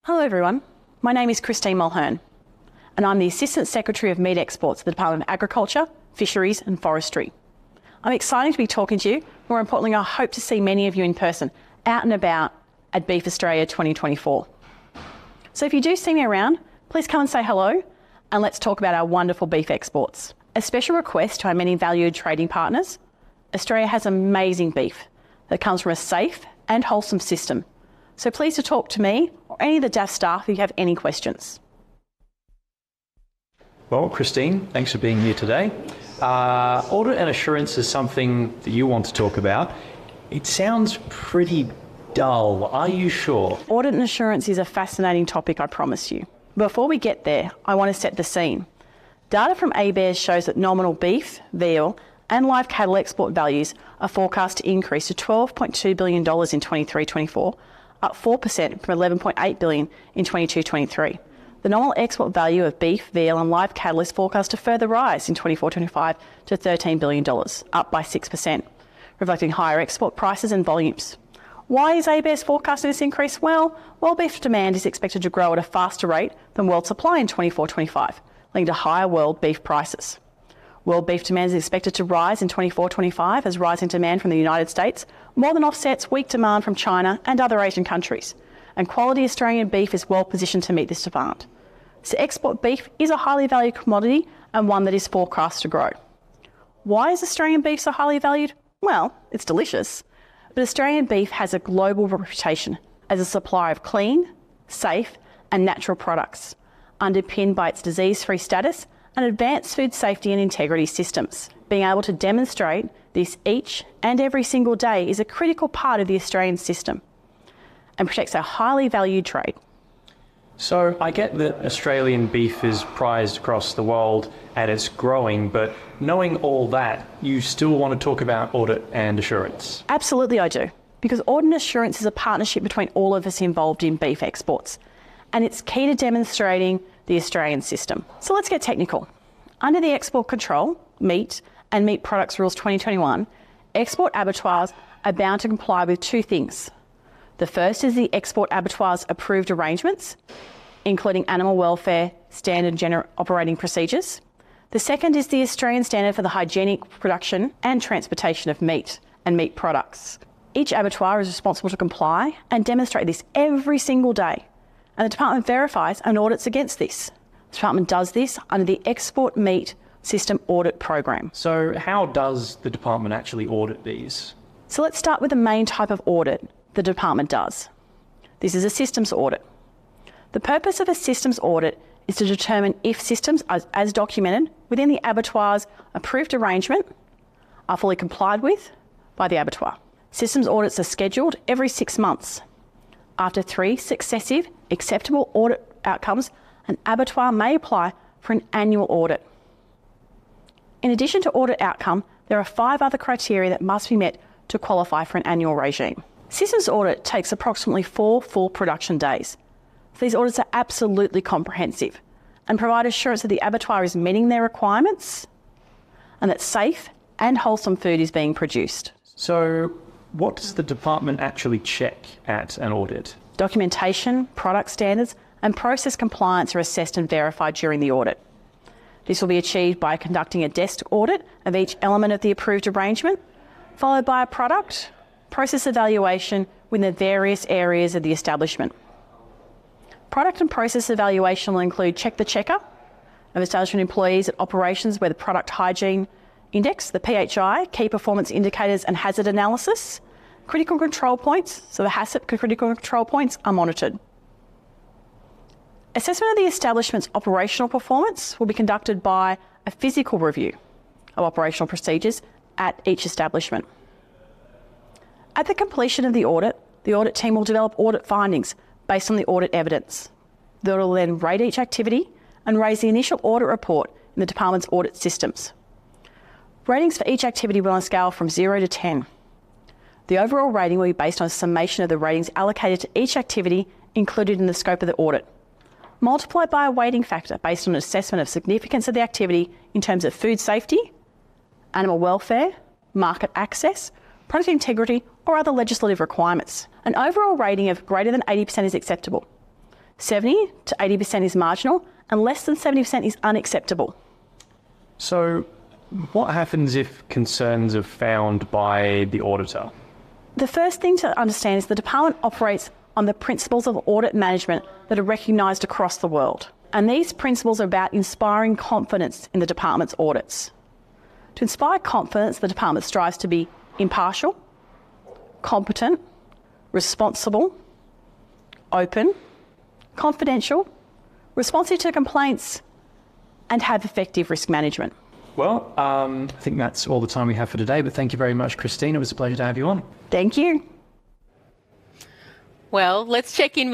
Hello everyone, my name is Christine Mulhern and I'm the Assistant Secretary of Meat Exports at the Department of Agriculture, Fisheries and Forestry. I'm excited to be talking to you. More importantly, I hope to see many of you in person, out and about at Beef Australia 2024. So if you do see me around, please come and say hello and let's talk about our wonderful beef exports. A special request to our many valued trading partners, Australia has amazing beef that comes from a safe and wholesome system. So please to talk to me or any of the DAF staff if you have any questions. Well, Christine, thanks for being here today. Audit and assurance is something that you want to talk about. It sounds pretty dull. Are you sure? Audit and assurance is a fascinating topic, I promise you. Before we get there, I want to set the scene. Data from ABARES shows that nominal beef, veal and live cattle export values are forecast to increase to $12.2 billion in 23-24, up 4% from $11.8 billion in 22-23. The nominal export value of beef, veal and live cattle is forecast to further rise in 24-25 to $13 billion, up by 6%, reflecting higher export prices and volumes. Why is ABARES forecasting this increase? Well, world beef demand is expected to grow at a faster rate than world supply in 24-25, leading to higher world beef prices. World beef demand is expected to rise in 24-25 as rising demand from the United States more than offsets weak demand from China and other Asian countries. And quality Australian beef is well positioned to meet this demand. So export beef is a highly valued commodity and one that is forecast to grow. Why is Australian beef so highly valued? Well, it's delicious. But Australian beef has a global reputation as a supplier of clean, safe and natural products, underpinned by its disease-free status and advanced food safety and integrity systems. Being able to demonstrate this each and every single day is a critical part of the Australian system and protects our highly valued trade. So I get that Australian beef is prized across the world and it's growing, but knowing all that, you still want to talk about audit and assurance? Absolutely I do, because audit and assurance is a partnership between all of us involved in beef exports, and it's key to demonstrating the Australian system. So let's get technical. Under the Export Control, Meat and Meat Products Rules 2021, export abattoirs are bound to comply with two things. The first is the export abattoirs approved arrangements, including animal welfare, standard general operating procedures. The second is the Australian standard for the hygienic production and transportation of meat and meat products. Each abattoir is responsible to comply and demonstrate this every single day. And the department verifies and audits against this. The department does this under the Export Meat System Audit Program. So how does the department actually audit these? So let's start with the main type of audit the department does. This is a systems audit. The purpose of a systems audit is to determine if systems as documented within the abattoir's approved arrangement are fully complied with by the abattoir. Systems audits are scheduled every 6 months. After 3 successive acceptable audit outcomes, an abattoir may apply for an annual audit. In addition to audit outcome, there are 5 other criteria that must be met to qualify for an annual regime. Systems audit takes approximately 4 full production days. These audits are absolutely comprehensive and provide assurance that the abattoir is meeting their requirements and that safe and wholesome food is being produced. So what does the department actually check at an audit? Documentation, product standards and process compliance are assessed and verified during the audit. This will be achieved by conducting a desk audit of each element of the approved arrangement, followed by a product process evaluation within the various areas of the establishment. Product and process evaluation will include check the checker of establishment employees at operations where the product hygiene index, the PHI, key performance indicators and hazard analysis, critical control points, so the HACCP critical control points are monitored. Assessment of the establishment's operational performance will be conducted by a physical review of operational procedures at each establishment. At the completion of the audit team will develop audit findings based on the audit evidence. They will then rate each activity and raise the initial audit report in the department's audit systems. Ratings for each activity will on a scale from 0 to 10. The overall rating will be based on a summation of the ratings allocated to each activity included in the scope of the audit, multiplied by a weighting factor based on an assessment of significance of the activity in terms of food safety, animal welfare, market access, product integrity or other legislative requirements. An overall rating of greater than 80% is acceptable. 70 to 80% is marginal, and less than 70% is unacceptable. So what happens if concerns are found by the auditor? The first thing to understand is the department operates on the principles of audit management that are recognised across the world. And these principles are about inspiring confidence in the department's audits. To inspire confidence, the department strives to be impartial, competent, responsible, open, confidential, responsive to complaints, and have effective risk management. Well, I think that's all the time we have for today, but thank you very much, Christine. It was a pleasure to have you on. Thank you. Well, let's check in with